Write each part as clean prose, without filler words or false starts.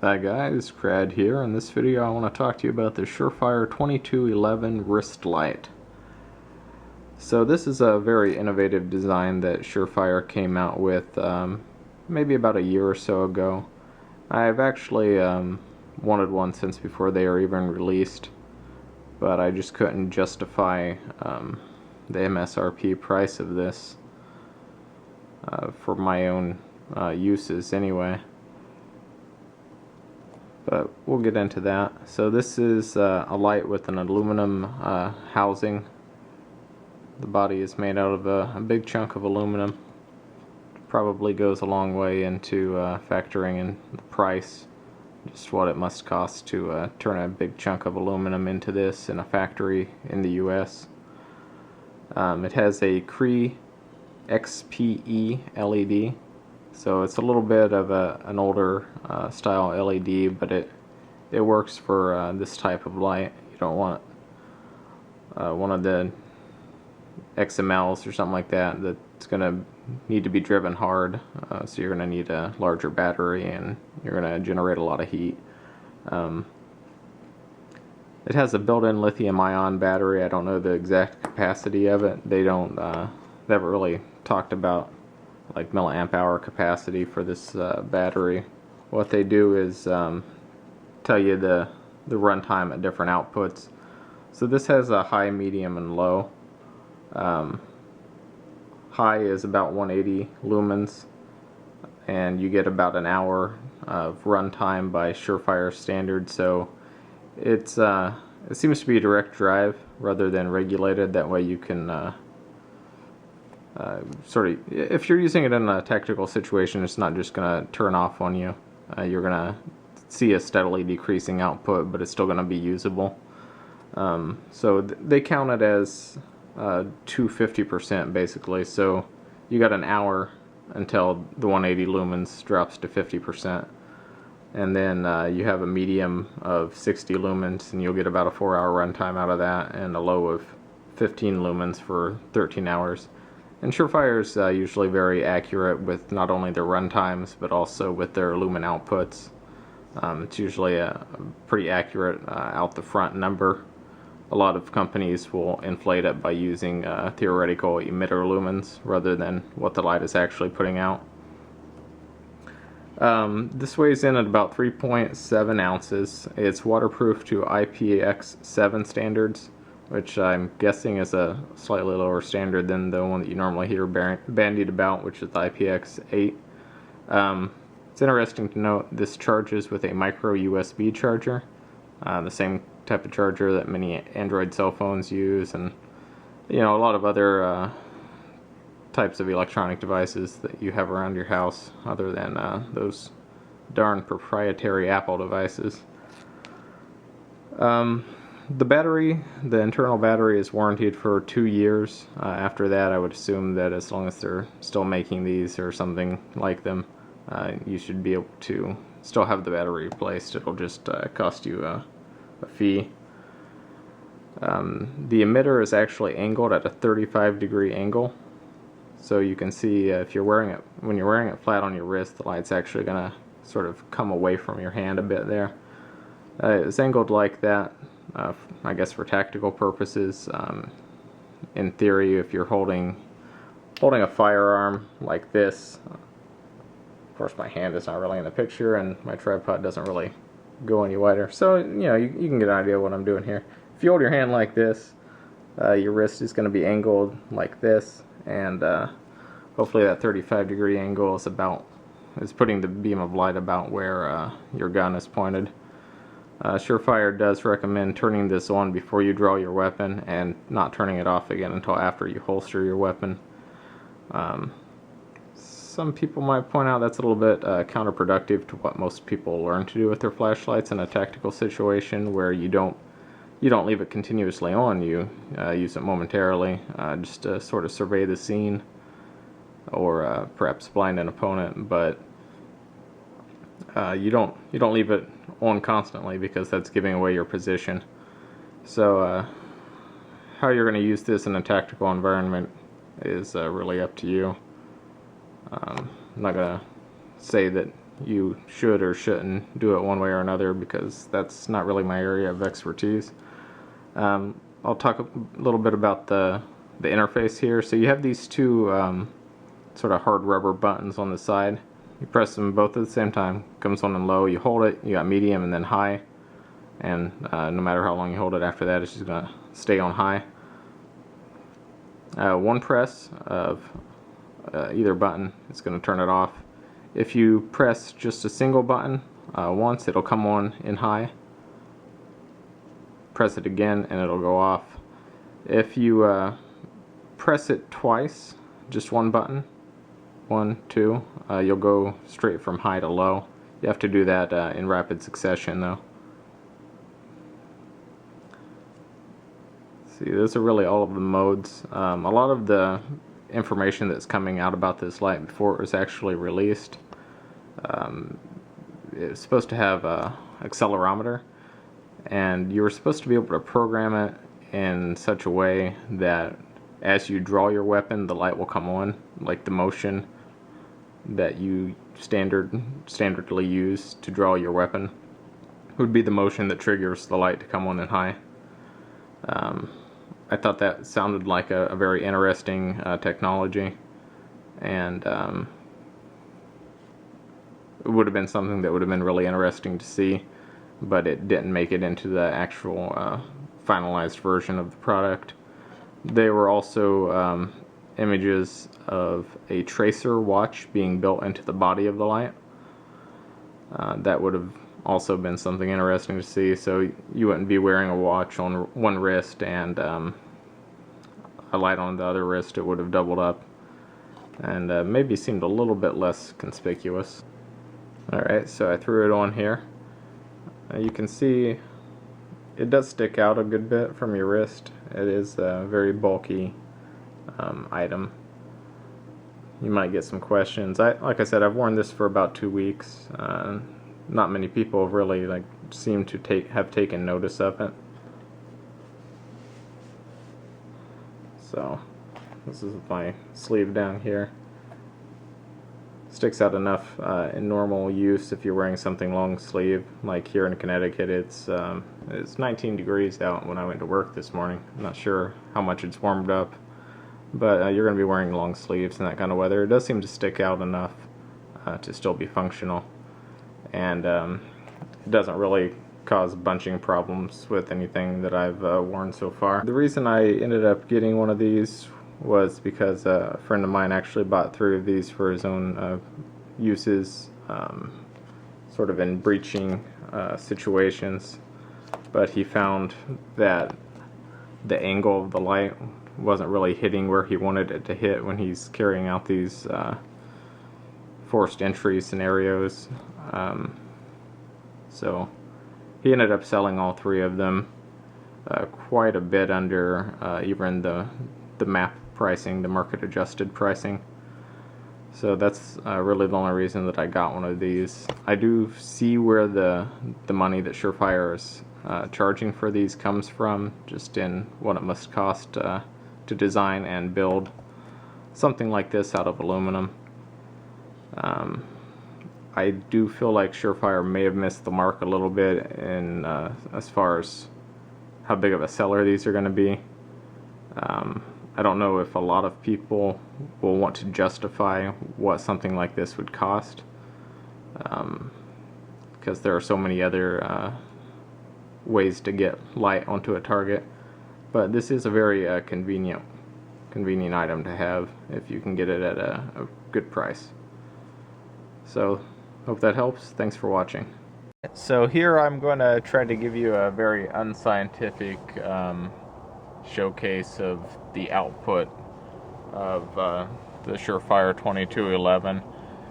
Hi guys, Crad here. In this video I want to talk to you about the SureFire 2211 wrist light. So this is a very innovative design that SureFire came out with maybe about a year or so ago. I've actually wanted one since before they were even released, but I just couldn't justify the MSRP price of this for my own uses anyway. But we'll get into that. So this is a light with an aluminum housing. The body is made out of a big chunk of aluminum. Probably goes a long way into factoring in the price, just what it must cost to turn a big chunk of aluminum into this in a factory in the US. It has a Cree XPE LED. So it's a little bit of an older style LED, but it works for this type of light. You don't want one of the XMLs or something like that that's going to need to be driven hard, so you're going to need a larger battery and you're going to generate a lot of heat. It has a built-in lithium-ion battery. I don't know the exact capacity of it. They haven't really talked about like milliamp hour capacity for this battery. What they do is tell you the runtime at different outputs. So this has a high, medium, and low. High is about 180 lumens, and you get about an hour of runtime by SureFire standard. So it seems to be a direct drive rather than regulated. That way you can if you're using it in a tactical situation, it's not just going to turn off on you. You're going to see a steadily decreasing output, but it's still going to be usable. So they count it as 250% basically. So you got an hour until the 180 lumens drops to 50%. And then you have a medium of 60 lumens, and you'll get about a 4-hour runtime out of that, and a low of 15 lumens for 13 hours. And SureFire is usually very accurate with not only their run times, but also with their lumen outputs. It's usually a pretty accurate out the front number. A lot of companies will inflate it by using theoretical emitter lumens rather than what the light is actually putting out. This weighs in at about 3.7 ounces. It's waterproof to IPX7 standards, which I'm guessing is a slightly lower standard than the one that you normally hear bandied about, which is the IPX8. It's interesting to note this charges with a micro USB charger, the same type of charger that many Android cell phones use, and a lot of other types of electronic devices that you have around your house, other than those darn proprietary Apple devices. The internal battery is warranted for 2 years. After that, I would assume that as long as they're still making these or something like them, you should be able to still have the battery replaced. It'll just cost you a fee. The emitter is actually angled at a 35-degree angle, so you can see when you're wearing it flat on your wrist, the light's actually going to sort of come away from your hand a bit there. It's angled like that, I guess for tactical purposes. In theory, if you're holding a firearm like this, of course my hand is not really in the picture and my tripod doesn't really go any wider, so you can get an idea of what I'm doing here. If you hold your hand like this, your wrist is going to be angled like this, and hopefully that 35-degree angle is putting the beam of light about where your gun is pointed. SureFire does recommend turning this on before you draw your weapon and not turning it off again until after you holster your weapon. Some people might point out that's a little bit counterproductive to what most people learn to do with their flashlights in a tactical situation, where you don't leave it continuously on. You use it momentarily just to sort of survey the scene, or perhaps blind an opponent, but you don't leave it on constantly, because that's giving away your position. So how you're going to use this in a tactical environment is really up to you. I'm not going to say that you should or shouldn't do it one way or another, because that's not really my area of expertise. I'll talk a little bit about the interface here. So you have these two sort of hard rubber buttons on the side. You press them both at the same time. Comes on in low, you hold it, you got medium and then high. And no matter how long you hold it after that, it's just going to stay on high. One press of either button is going to turn it off. If you press just a single button once, it'll come on in high. Press it again and it'll go off. If you press it twice, just one button, 1, 2, you'll go straight from high to low. You have to do that in rapid succession though. See, those are really all of the modes. A lot of the information that's coming out about this light before it was actually released, it's supposed to have an accelerometer, and you were supposed to be able to program it in such a way that as you draw your weapon, the light will come on, like the motion that you standardly use to draw your weapon would be the motion that triggers the light to come on in high. I thought that sounded like a very interesting technology, and it would have been something that would have been really interesting to see, but it didn't make it into the actual finalized version of the product. There were also images of a tracer watch being built into the body of the light. That would have also been something interesting to see. So you wouldn't be wearing a watch on one wrist and a light on the other wrist. It would have doubled up and maybe seemed a little bit less conspicuous. Alright, so I threw it on here. You can see it does stick out a good bit from your wrist. It is a very bulky item. You might get some questions. Like I said, I've worn this for about 2 weeks. Not many people have really seem to have taken notice of it. So this is my sleeve down here. Sticks out enough in normal use if you're wearing something long sleeve. Like here in Connecticut, it's 19 degrees out when I went to work this morning. I'm not sure how much it's warmed up, but you're going to be wearing long sleeves in that kind of weather. It does seem to stick out enough to still be functional, and it doesn't really cause bunching problems with anything that I've worn so far. The reason I ended up getting one of these was because a friend of mine actually bought 3 of these for his own uses, sort of in breaching situations, but he found that the angle of the light wasn't really hitting where he wanted it to hit when he's carrying out these forced entry scenarios. So he ended up selling all 3 of them quite a bit under even the MAP pricing, the market adjusted pricing. So that's really the only reason that I got one of these. I do see where the money that SureFire is charging for these comes from, just in what it must cost to design and build something like this out of aluminum. I do feel like SureFire may have missed the mark a little bit in as far as how big of a seller these are going to be. I don't know if a lot of people will want to justify what something like this would cost, because there are so many other ways to get light onto a target. But this is a very convenient item to have if you can get it at a good price. So hope that helps. Thanks for watching. So here I'm going to try to give you a very unscientific showcase of the output of the SureFire 2211,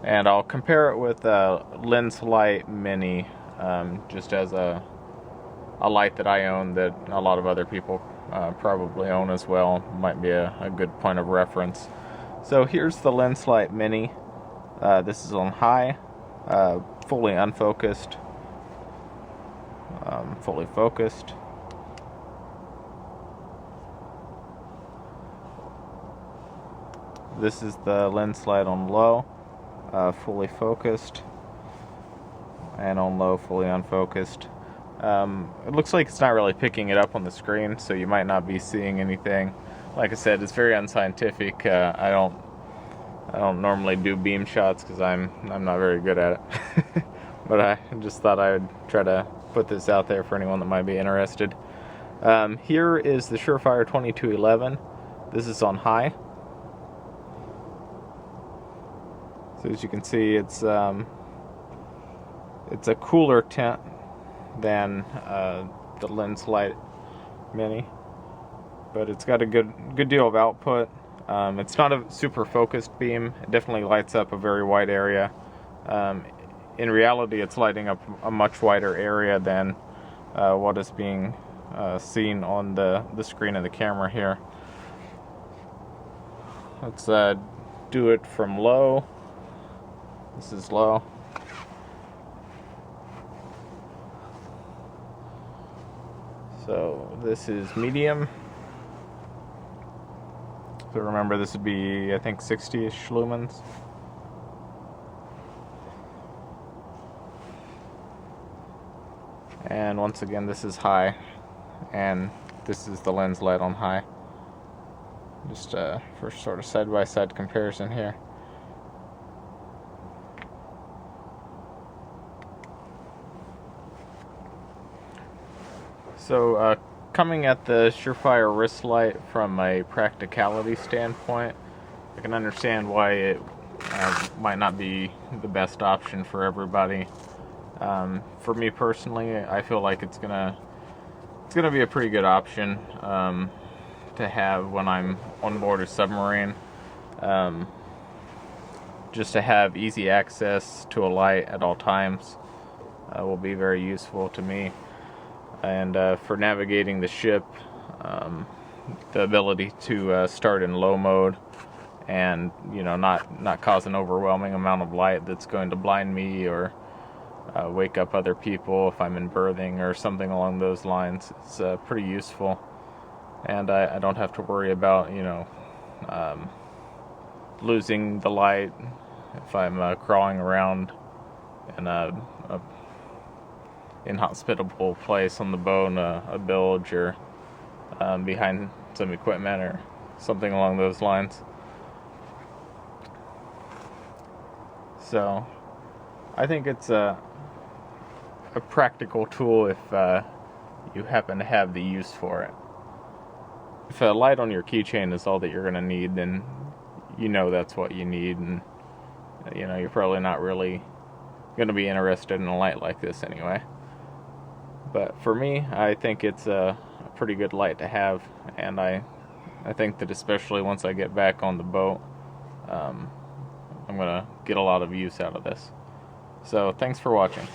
and I'll compare it with a Lens Light Mini, just as a light that I own that a lot of other people probably own as well. Might be a good point of reference. So here's the Lens Light Mini. This is on high, fully unfocused, fully focused. This is the lens light on low, fully focused. and on low, fully unfocused. It looks like it's not really picking it up on the screen, so you might not be seeing anything. Like I said, it's very unscientific. I don't normally do beam shots because I'm not very good at it. But I just thought I would try to put this out there for anyone that might be interested. Here is the SureFire 2211. This is on high. So as you can see, it's a cooler tint than the Lens Light Mini, but it's got a good deal of output. It's not a super focused beam. It definitely lights up a very wide area. In reality, it's lighting up a much wider area than what is being seen on the screen of the camera here. Let's do it from low. This is low. So this is medium. So remember, this would be, I think, 60-ish lumens. And once again, this is high, and this is the lens light on high. Just for sort of side-by-side comparison here. So coming at the SureFire wrist light from a practicality standpoint, I can understand why it might not be the best option for everybody. For me personally, I feel like it's gonna be a pretty good option to have when I'm on board a submarine. Just to have easy access to a light at all times will be very useful to me. And for navigating the ship, the ability to start in low mode and not cause an overwhelming amount of light that's going to blind me or wake up other people if I'm in berthing or something along those lines. It's pretty useful, and I don't have to worry about losing the light if I'm crawling around in a inhospitable place on the boat, a bilge, or behind some equipment or something along those lines. So I think it's a practical tool if you happen to have the use for it. If a light on your keychain is all that you're going to need, then that's what you need, and you're probably not really going to be interested in a light like this anyway. But for me, I think it's a pretty good light to have, and I think that especially once I get back on the boat, I'm going to get a lot of use out of this. So thanks for watching.